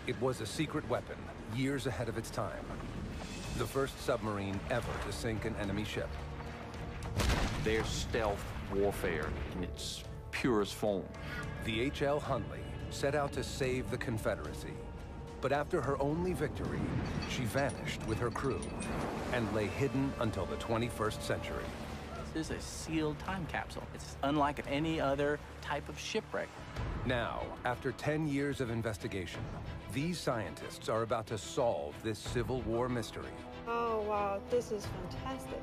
It was a secret weapon, years ahead of its time. The first submarine ever to sink an enemy ship. Their stealth warfare in its purest form. The H.L. Hunley set out to save the Confederacy. But after her only victory, she vanished with her crew and lay hidden until the 21st century. This is a sealed time capsule. It's unlike any other type of shipwreck. Now, after 10 years of investigation, these scientists are about to solve this Civil War mystery. Oh, wow, this is fantastic.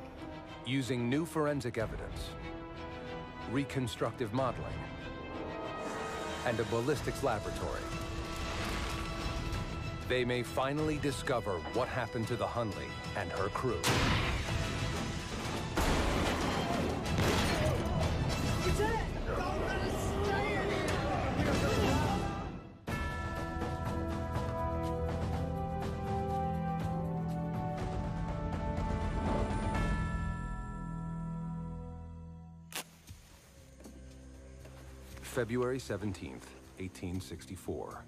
Using new forensic evidence, reconstructive modeling, and a ballistics laboratory, they may finally discover what happened to the Hunley and her crew. February 17th, 1864.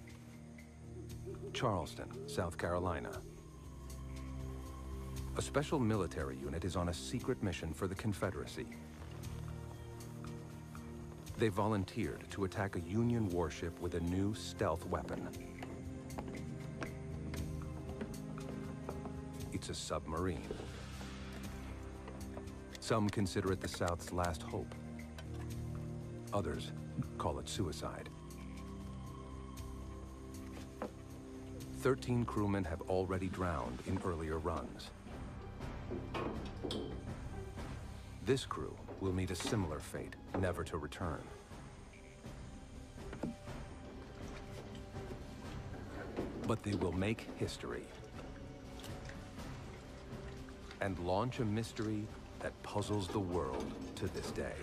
Charleston, South Carolina. A special military unit is on a secret mission for the Confederacy. They volunteered to attack a Union warship with a new stealth weapon. It's a submarine. Some consider it the South's last hope. Others call it suicide. 13 crewmen have already drowned in earlier runs. This crew will meet a similar fate, never to return. But they will make history and launch a mystery that puzzles the world to this day.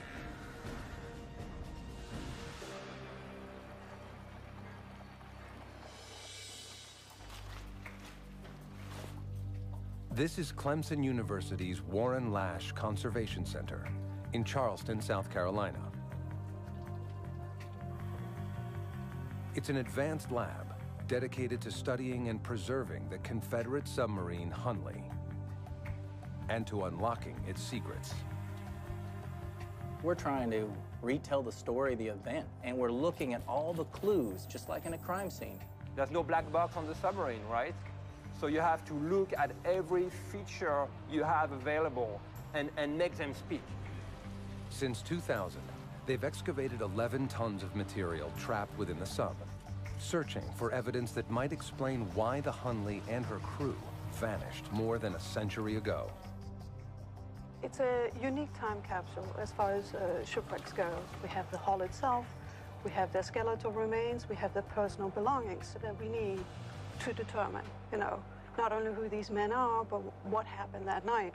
This is Clemson University's Warren Lash Conservation Center in Charleston, South Carolina. It's an advanced lab dedicated to studying and preserving the Confederate submarine Hunley and to unlocking its secrets. We're trying to retell the story of the event, and we're looking at all the clues, just like in a crime scene. There's no black box on the submarine, right? So you have to look at every feature you have available and make them speak. Since 2000, they've excavated 11 tons of material trapped within the sub, searching for evidence that might explain why the Hunley and her crew vanished more than a century ago. It's a unique time capsule as far as shipwrecks go. We have the hull itself, we have their skeletal remains, we have their personal belongings that we need to determine, not only who these men are, but what happened that night.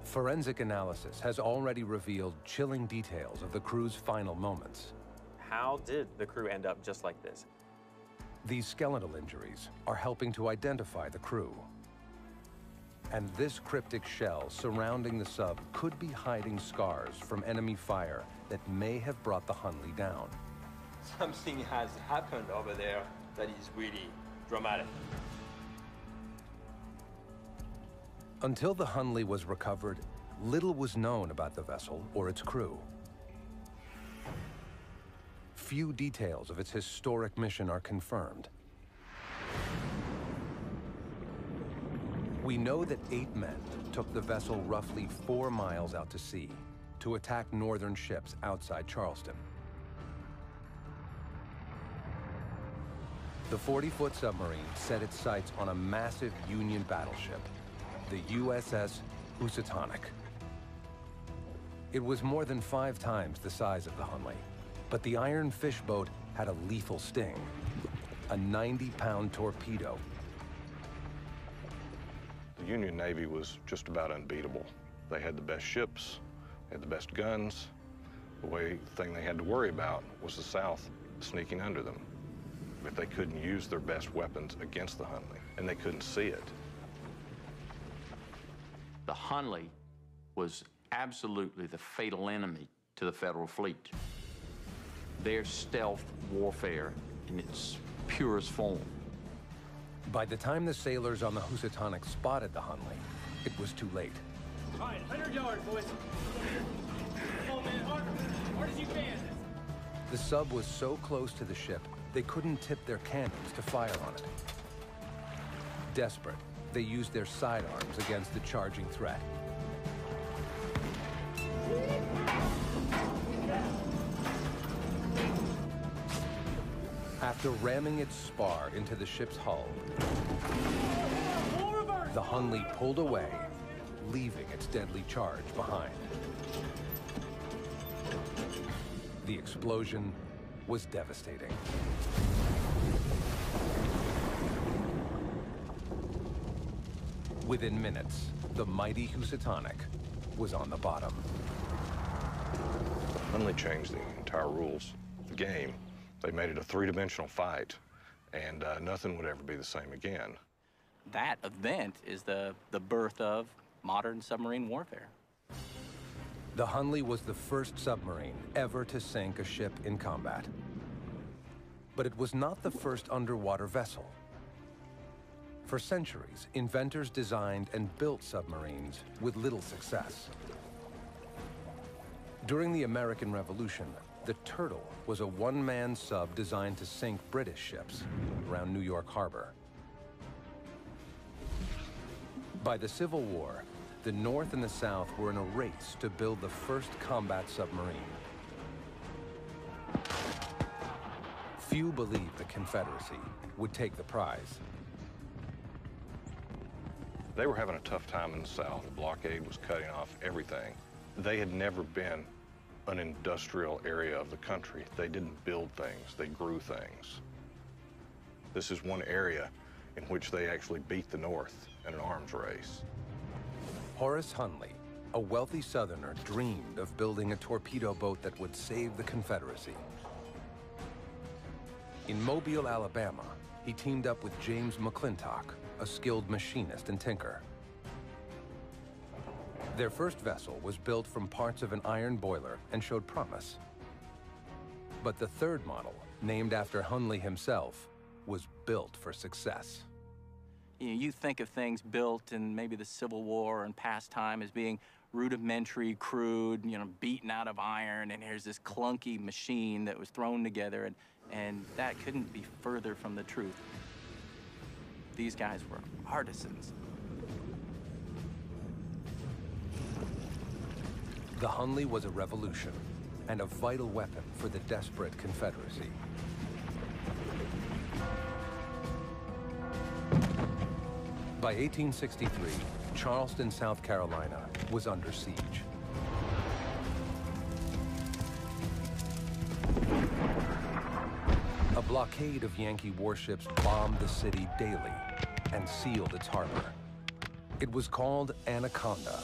Forensic analysis has already revealed chilling details of the crew's final moments. How did the crew end up just like this? These skeletal injuries are helping to identify the crew. And this cryptic shell surrounding the sub could be hiding scars from enemy fire that may have brought the Hunley down. Something has happened over there that is really dramatic. Until the Hunley was recovered, little was known about the vessel or its crew. Few details of its historic mission are confirmed. We know that 8 men took the vessel roughly 4 miles out to sea to attack northern ships outside Charleston. The 40-foot submarine set its sights on a massive Union battleship, the USS Housatonic. It was more than 5 times the size of the Hunley, but the Iron Fish boat had a lethal sting, a 90-pound torpedo. The Union Navy was just about unbeatable. They had the best ships, they had the best guns. The thing they had to worry about was the South sneaking under them. But they couldn't use their best weapons against the Hunley, and they couldn't see it. The Hunley was absolutely the fatal enemy to the Federal fleet. Their stealth warfare in its purest form. By the time the sailors on the Housatonic spotted the Hunley, it was too late. All right, 100 yards, boys. Come on, man, hard as you can. The sub was so close to the ship, they couldn't tip their cannons to fire on it. Desperate, they used their sidearms against the charging threat. After ramming its spar into the ship's hull, the Hunley pulled away, leaving its deadly charge behind. The explosion was devastating. Within minutes, the mighty Housatonic was on the bottom. Hunley changed the entire rules of the game. They made it a three-dimensional fight, and nothing would ever be the same again. That event is the birth of modern submarine warfare. The Hunley was the first submarine ever to sink a ship in combat. But it was not the first underwater vessel. For centuries, inventors designed and built submarines with little success. During the American Revolution, the Turtle was a one-man sub designed to sink British ships around New York Harbor. By the Civil War, the North and the South were in a race to build the first combat submarine. Few believed the Confederacy would take the prize. They were having a tough time in the South. The blockade was cutting off everything. They had never been an industrial area of the country. They didn't build things, they grew things. This is one area in which they actually beat the North in an arms race. Horace Hunley, a wealthy Southerner, dreamed of building a torpedo boat that would save the Confederacy. In Mobile, Alabama, he teamed up with James McClintock, a skilled machinist and tinker. Their first vessel was built from parts of an iron boiler and showed promise. But the third model, named after Hunley himself, was built for success. You think of things built in maybe the Civil War and past time as being rudimentary, crude, beaten out of iron, and here's this clunky machine that was thrown together, and that couldn't be further from the truth. These guys were artisans. The Hunley was a revolution and a vital weapon for the desperate Confederacy. By 1863, Charleston, South Carolina was under siege. A blockade of Yankee warships bombed the city daily and sealed its harbor. It was called Anaconda,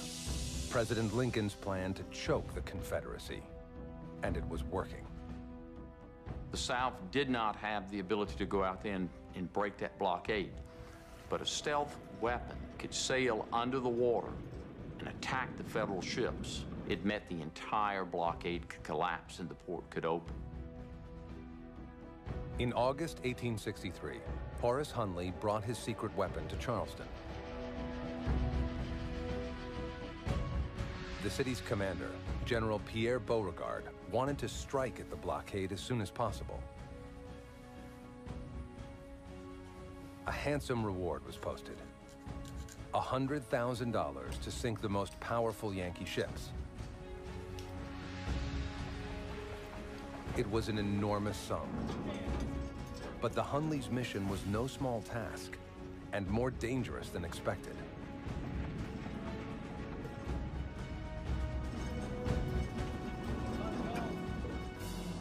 President Lincoln's plan to choke the Confederacy, and it was working. The South did not have the ability to go out there and break that blockade, but a stealth weapon could sail under the water and attack the Federal ships. It meant the entire blockade could collapse and the port could open. In August 1863, Horace Hunley brought his secret weapon to Charleston. The city's commander, General Pierre Beauregard, wanted to strike at the blockade as soon as possible. A handsome reward was posted: $100,000 to sink the most powerful Yankee ships. It was an enormous sum. But the Hunley's mission was no small task, and more dangerous than expected.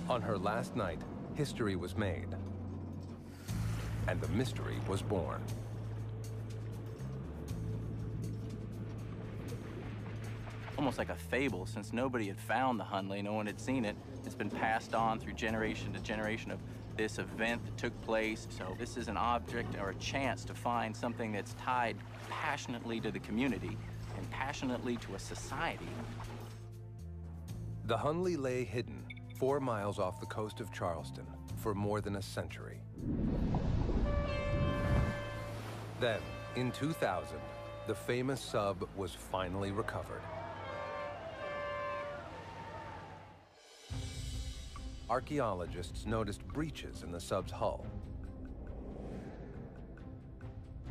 On her last night, history was made, and the mystery was born. Almost like a fable, since nobody had found the Hunley, no one had seen it. It's been passed on through generation to generation of this event that took place. So this is an object or a chance to find something that's tied passionately to the community and passionately to a society. The Hunley lay hidden 4 miles off the coast of Charleston, for more than a century. Then, in 2000, the famous sub was finally recovered. Archaeologists noticed breaches in the sub's hull.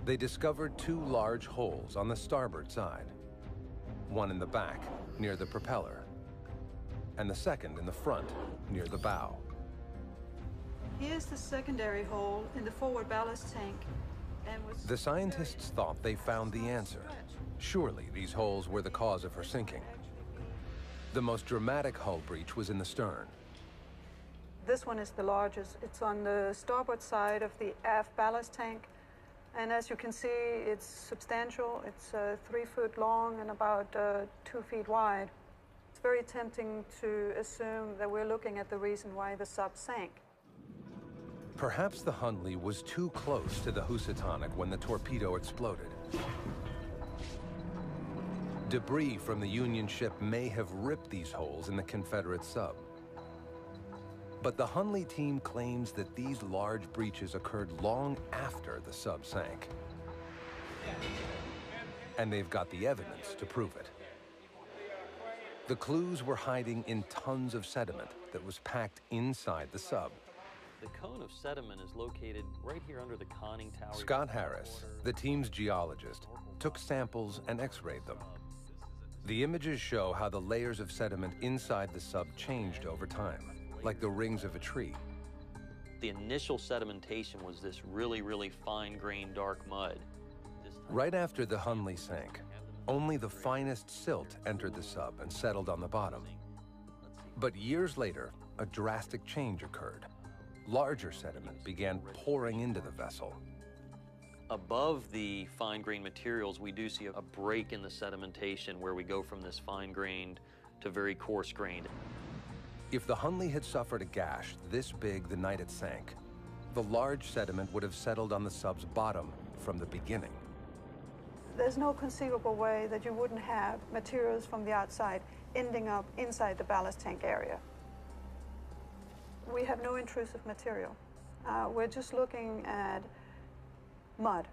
They discovered two large holes on the starboard side, one in the back, near the propeller, and the second in the front, near the bow. Here's the secondary hole in the forward ballast tank. The scientists thought they found the answer. Surely these holes were the cause of her sinking. The most dramatic hull breach was in the stern. This one is the largest. It's on the starboard side of the aft ballast tank. And as you can see, it's substantial. It's 3 foot long and about 2 feet wide. It's very tempting to assume that we're looking at the reason why the sub sank. Perhaps the Hundley was too close to the Housatonic when the torpedo exploded. Debris from the Union ship may have ripped these holes in the Confederate sub. But the Hundley team claims that these large breaches occurred long after the sub sank. And they've got the evidence to prove it. The clues were hiding in tons of sediment that was packed inside the sub. The cone of sediment is located right here under the conning tower. Scott Harris, the team's geologist, took samples and x-rayed them. The images show how the layers of sediment inside the sub changed over time, like the rings of a tree. The initial sedimentation was this really, really fine-grained dark mud. Right after the Hundley sank, only the finest silt entered the sub and settled on the bottom. But years later, a drastic change occurred. Larger sediment began pouring into the vessel. Above the fine-grained materials, we do see a break in the sedimentation where we go from this fine-grained to very coarse-grained. If the Hundley had suffered a gash this big the night it sank, the large sediment would have settled on the sub's bottom from the beginning. There's no conceivable way that you wouldn't have materials from the outside ending up inside the ballast tank area. We have no intrusive material. We're just looking at mud,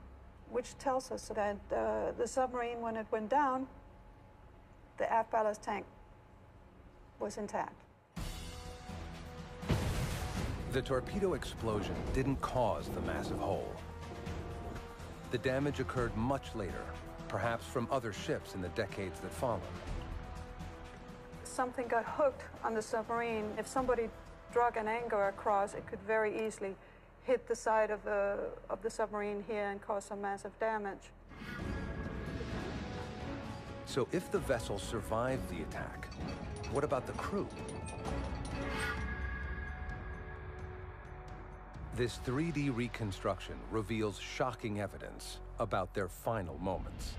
which tells us that the submarine, when it went down, the aft ballast tank was intact. The torpedo explosion didn't cause the massive hole. The damage occurred much later, perhaps from other ships in the decades that followed. Something got hooked on the submarine. If somebody drug an anchor across, it could very easily hit the side of the submarine here and cause some massive damage. So if the vessel survived the attack, what about the crew? This 3D reconstruction reveals shocking evidence about their final moments.